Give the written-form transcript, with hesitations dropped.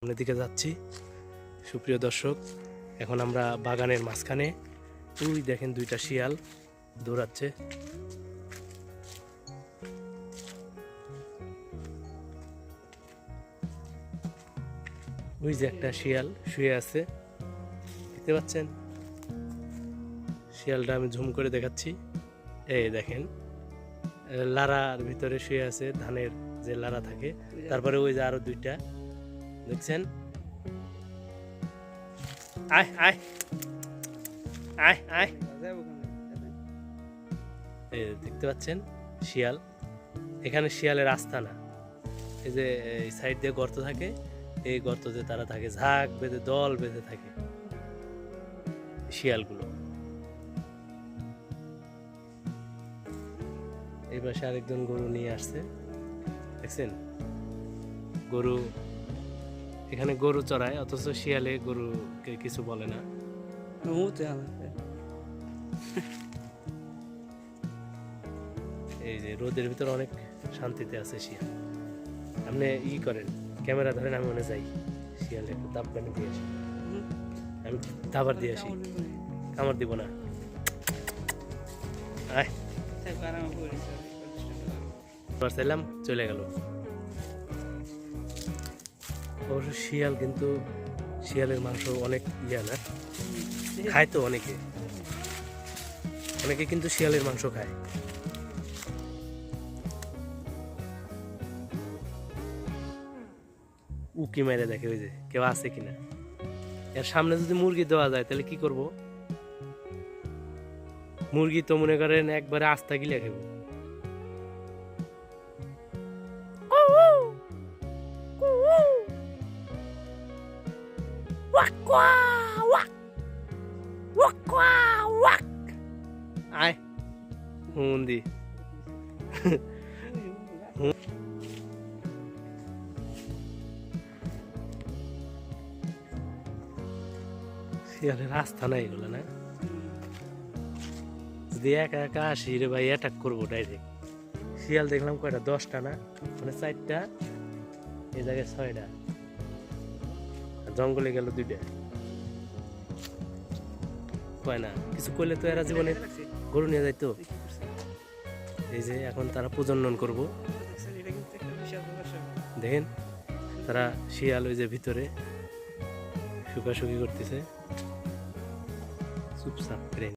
সামনের দিকে যাচ্ছি। সুপ্রিয় দর্শক, এখন আমরা বাগানের মাঝখানে। ওই দেখেন দুইটা শিয়াল দৌড়াচ্ছে। ওই যে একটা শিয়াল শুয়ে আছে, দেখতে পাচ্ছেন? শিয়ালটা আমি ঝুম করে দেখাচ্ছি। এই দেখেন, লারার ভিতরে শুয়ে আছে, ধানের যে লারা থাকে। তারপরে ওই যে আরো দুইটা দেখছেন। আয় আয় আয় আয়, এই দেখতে পাচ্ছেন শিয়াল। এখানে শিয়ালের আস্তানা। এই যে এই সাইড দিয়ে গর্ত থাকে, এই গর্ততে তারা থাকে, ঝাঁক বেঁধে দল বেঁধে থাকে শিয়ালগুলো। এই পাশে আরেকজন গরু নিয়ে আসছে, দেখছেন? গরু, এখানে গরু চড়ায়, অথচ শিয়ালে গরুকে কিছু বলে না। এই যে রোদের ভিতর অনেক শান্তিতে আছে শিয়াল। আপনি করেন, ক্যামেরা ধরেন, আমি মনে যাই শিয়ালে একটু দাব পানি দিয়ে আসি। আমি দাবার দিয়ে আসি, কামড় দিব না। আয়, চাইলাম, চলে গেল। অবশ্য শিয়াল কিন্তু, শিয়ালের মাংস অনেক না, খায় তো অনেকে, অনেকে কিন্তু শিয়ালের মাংস খায়। উকি মেরে দেখে ওই যে কেউ আছে কিনা। এর সামনে যদি মুরগি দেওয়া যায় তাহলে কি করব? মুরগি তো মনে করেন একবারে আস্তা গিলে খাবো। আয় হুন্দি। শিয়ালের রাস্তা নাই এগুলো না। যদি একা একা আসি রে ভাই, অ্যাটাক করবো ডাইরেক্ট। শিয়াল দেখলাম কয়টা, 10টা না, মানে 4টা, এই জায়গায় 6টা, জঙ্গলে গেল 2টা। কয় না কিছু করলে তো এরা জীবনে গরু নিয়ে যাইতো। এই যে এখন তারা প্রজনন করব, দেখেন তারা শিয়াল ওই যে ভিতরে শুকাশুকি করতেছে চুপচাপ করে।